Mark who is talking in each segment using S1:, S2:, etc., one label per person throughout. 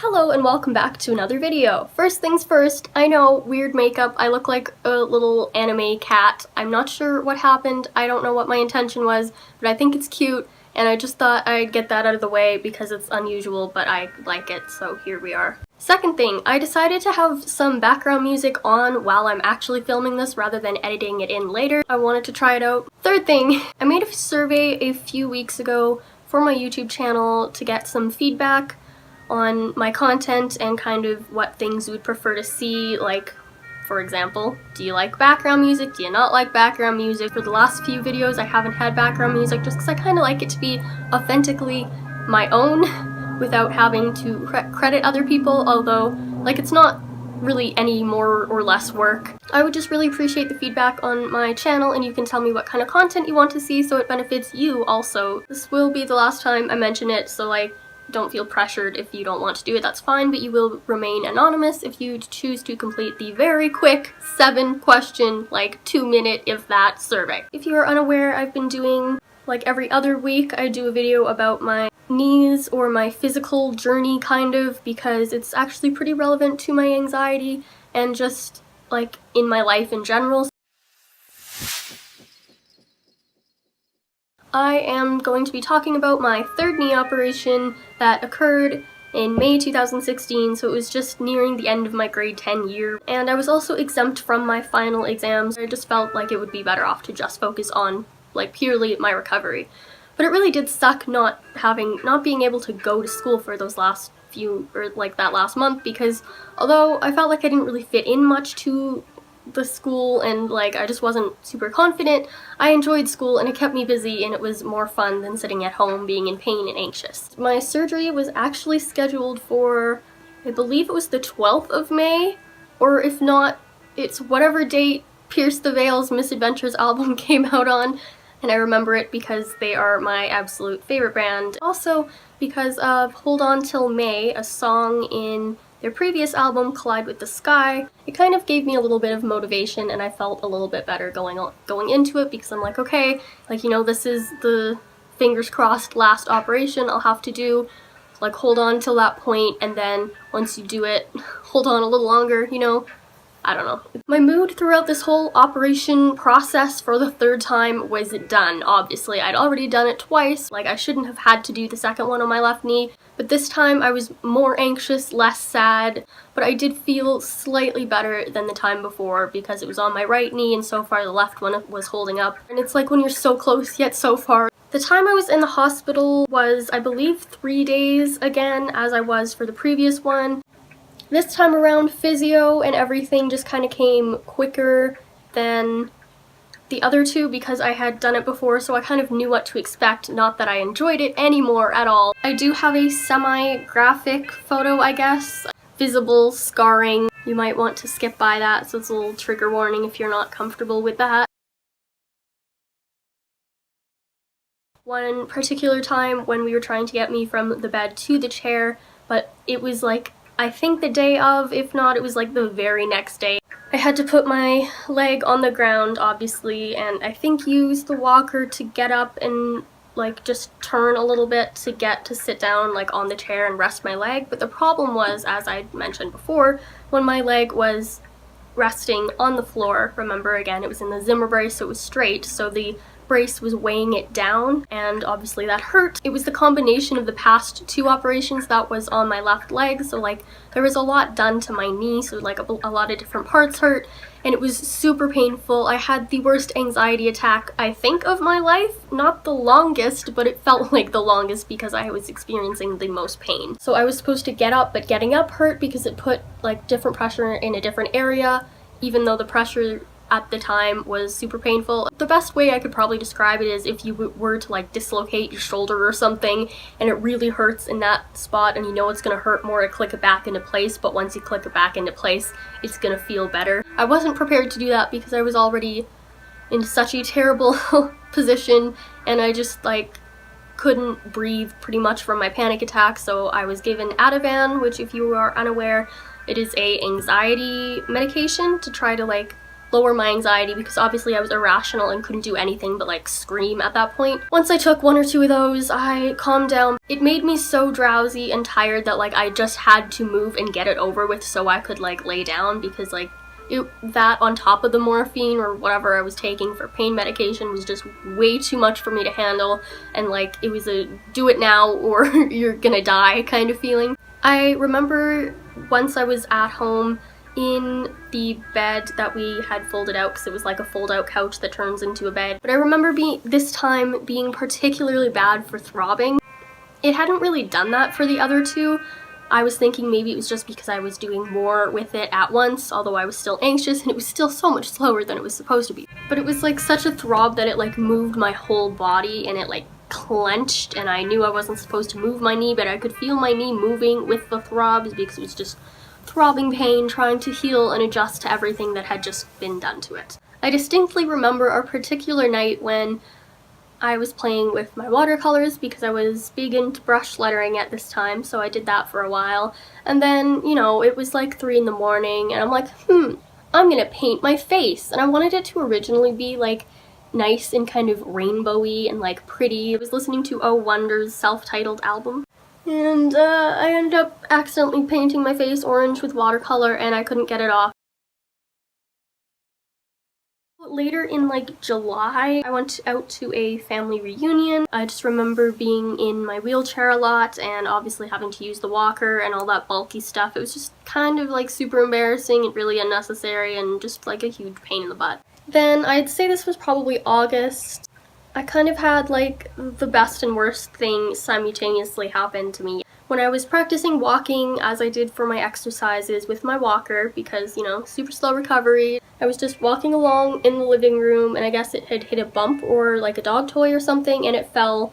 S1: Hello and welcome back to another video. First things first, I know, weird makeup, I look like a little anime cat. I'm not sure what happened, I don't know what my intention was, but I think it's cute, and I just thought I'd get that out of the way because it's unusual, but I like it, so here we are. Second thing, I decided to have some background music on while I'm actually filming this rather than editing it in later. I wanted to try it out. Third thing, I made a survey a few weeks ago for my YouTube channel to get some feedback on my content and kind of what things you would prefer to see, like, for example, do you like background music, do you not like background music? For the last few videos I haven't had background music just because I kind of like it to be authentically my own without having to credit other people, although, like, it's not really any more or less work. I would just really appreciate the feedback on my channel, and you can tell me what kind of content you want to see so it benefits you also. This will be the last time I mention it, so like, don't feel pressured if you don't want to do it, that's fine, but you will remain anonymous if you choose to complete the very quick 7-question, like 2-minute if that survey. If you are unaware, I've been doing, like every other week, I do a video about my knees or my physical journey kind of, because it's actually pretty relevant to my anxiety and just like in my life in general. I am going to be talking about my third knee operation that occurred in May 2016, so it was just nearing the end of my grade 10 year, and I was also exempt from my final exams. I just felt like it would be better off to just focus on, like, purely my recovery. But it really did suck not being able to go to school for those last few, or like that last month, because although I felt like I didn't really fit in much to the school and like I just wasn't super confident, I enjoyed school and it kept me busy and it was more fun than sitting at home being in pain and anxious. My surgery was actually scheduled for, I believe it was the 12th of May, or if not, it's whatever date Pierce the Veil's Misadventures album came out on, and I remember it because they are my absolute favorite band. Also because of Hold On Till May, a song in their previous album, Collide with the Sky. It kind of gave me a little bit of motivation and I felt a little bit better going into it, because I'm like, okay, like, you know, this is the fingers crossed last operation I'll have to do. Like, hold on till that point, and then once you do it, hold on a little longer, you know? I don't know. My mood throughout this whole operation process for the third time was done. Obviously, I'd already done it twice, like I shouldn't have had to do the second one on my left knee, but this time I was more anxious, less sad, but I did feel slightly better than the time before because it was on my right knee and so far the left one was holding up. And it's like when you're so close yet so far. The time I was in the hospital was, I believe, 3 days again, as I was for the previous one. This time around, physio and everything just kind of came quicker than the other two because I had done it before, so I kind of knew what to expect, not that I enjoyed it anymore at all. I do have a semi-graphic photo, I guess. Visible scarring. You might want to skip by that, so it's a little trigger warning if you're not comfortable with that. One particular time when we were trying to get me from the bed to the chair, but it was like, I think the day of, if not, it was like the very next day. I had to put my leg on the ground, obviously, and I think use the walker to get up and like just turn a little bit to get to sit down like on the chair and rest my leg. But the problem was, as I mentioned before, when my leg was resting on the floor, remember again, it was in the Zimmer brace, so it was straight, so the brace was weighing it down, and obviously that hurt. It was the combination of the past 2 operations that was on my left leg, so like there was a lot done to my knee, so like a lot of different parts hurt, and it was super painful. I had the worst anxiety attack, I think, of my life. Not the longest, but it felt like the longest because I was experiencing the most pain. So I was supposed to get up, but getting up hurt because it put like different pressure in a different area, even though the pressure at the time was super painful. The best way I could probably describe it is if you were to like dislocate your shoulder or something and it really hurts in that spot and you know it's gonna hurt more to click it back into place, but once you click it back into place it's gonna feel better. I wasn't prepared to do that because I was already in such a terrible position and I just like couldn't breathe pretty much from my panic attack, so I was given Ativan, which if you are unaware, it is a anxiety medication to try to like lower my anxiety, because obviously I was irrational and couldn't do anything but like scream at that point. Once I took 1 or 2 of those, I calmed down. It made me so drowsy and tired that like I just had to move and get it over with so I could like lay down, because like that on top of the morphine or whatever I was taking for pain medication was just way too much for me to handle, and like it was a do it now or you're gonna die kind of feeling. I remember once I was at home in the bed that we had folded out, because it was like a fold-out couch that turns into a bed, but I remember this time being particularly bad for throbbing. It hadn't really done that for the other two. I was thinking maybe it was just because I was doing more with it at once, although I was still anxious and it was still so much slower than it was supposed to be. But it was like such a throb that it like moved my whole body, and it like clenched, and I knew I wasn't supposed to move my knee, but I could feel my knee moving with the throbs because it was just throbbing pain trying to heal and adjust to everything that had just been done to it. I distinctly remember a particular night when I was playing with my watercolors, because I was big into brush lettering at this time, so I did that for a while. And then, you know, it was like 3 in the morning, and I'm like, I'm gonna paint my face. And I wanted it to originally be like nice and kind of rainbowy and like pretty. I was listening to Oh Wonder's self-titled album, and I ended up accidentally painting my face orange with watercolor, and I couldn't get it off. Later in like July, I went out to a family reunion. I just remember being in my wheelchair a lot and obviously having to use the walker and all that bulky stuff. It was just kind of like super embarrassing and really unnecessary and just like a huge pain in the butt. Then I'd say this was probably August. I kind of had like the best and worst thing simultaneously happen to me. When I was practicing walking, as I did for my exercises with my walker, because, you know, super slow recovery, I was just walking along in the living room, and I guess it had hit a bump or like a dog toy or something, and it fell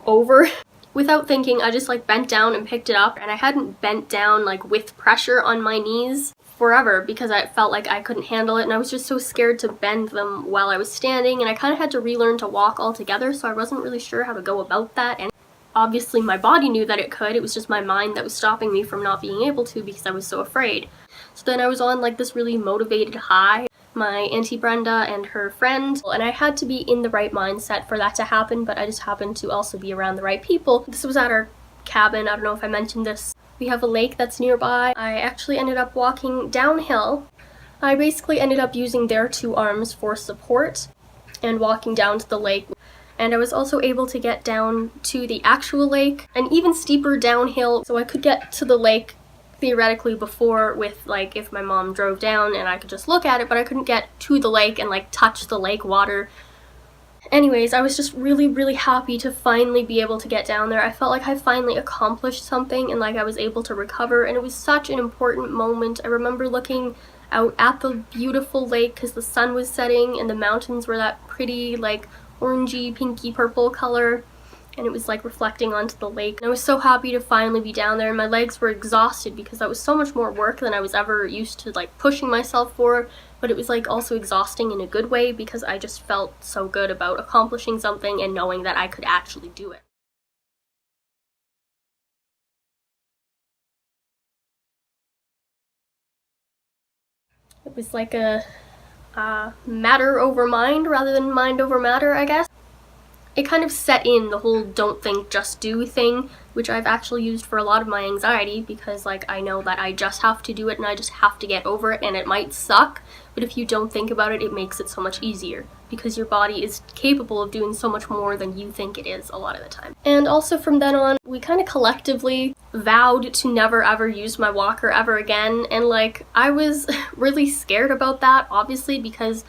S1: over. Without thinking, I just like bent down and picked it up, and I hadn't bent down like with pressure on my knees forever because I felt like I couldn't handle it, and I was just so scared to bend them while I was standing, and I kind of had to relearn to walk altogether, so I wasn't really sure how to go about that. And obviously my body knew that it could, it was just my mind that was stopping me from not being able to because I was so afraid. So then I was on like this really motivated high, my Auntie Brenda and her friend, and I had to be in the right mindset for that to happen, but I just happened to also be around the right people. This was at our cabin, I don't know if I mentioned this. We have a lake that's nearby. I actually ended up walking downhill. I basically ended up using their 2 arms for support and walking down to the lake. And I was also able to get down to the actual lake, and even steeper downhill, so I could get to the lake theoretically before with like if my mom drove down and I could just look at it, but I couldn't get to the lake and like touch the lake water. Anyways, I was just really happy to finally be able to get down there. I felt like I finally accomplished something and like I was able to recover, and it was such an important moment. I remember looking out at the beautiful lake because the sun was setting and the mountains were that pretty like orangey, pinky, purple color, and it was like reflecting onto the lake. And I was so happy to finally be down there, and my legs were exhausted because that was so much more work than I was ever used to like pushing myself for, but it was like also exhausting in a good way because I just felt so good about accomplishing something and knowing that I could actually do it. It was like a matter over mind rather than mind over matter, I guess. It kind of set in the whole don't think, just do thing, which I've actually used for a lot of my anxiety because like I know that I just have to do it and I just have to get over it, and it might suck, but if you don't think about it, it makes it so much easier because your body is capable of doing so much more than you think it is a lot of the time. And also from then on, we kind of collectively vowed to never ever use my walker ever again, and like I was really scared about that, obviously, because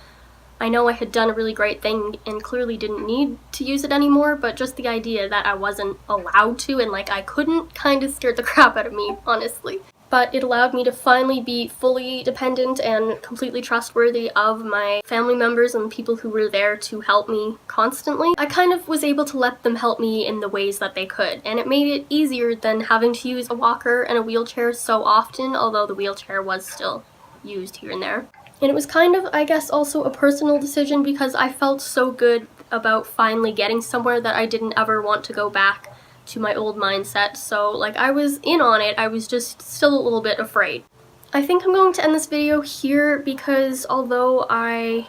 S1: I know I had done a really great thing and clearly didn't need to use it anymore, but just the idea that I wasn't allowed to and like I couldn't kind of scared the crap out of me, honestly. But it allowed me to finally be fully dependent and completely trustworthy of my family members and people who were there to help me constantly. I kind of was able to let them help me in the ways that they could, and it made it easier than having to use a walker and a wheelchair so often, although the wheelchair was still used here and there. And it was kind of, I guess, also a personal decision because I felt so good about finally getting somewhere that I didn't ever want to go back to my old mindset. So like I was in on it, I was just still a little bit afraid. I think I'm going to end this video here because although I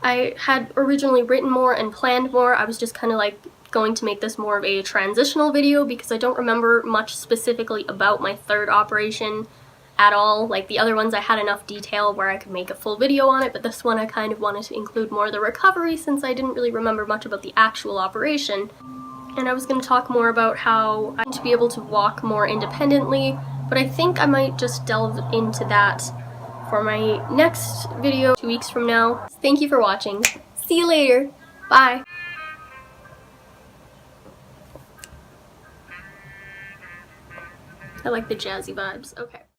S1: had originally written more and planned more, I was just kind of like going to make this more of a transitional video because I don't remember much specifically about my third operation at all. Like the other ones I had enough detail where I could make a full video on it, but this one I kind of wanted to include more of the recovery since I didn't really remember much about the actual operation. And I was going to talk more about how I need to be able to walk more independently, but I think I might just delve into that for my next video 2 weeks from now. Thank you for watching. See you later. Bye. I like the jazzy vibes. Okay.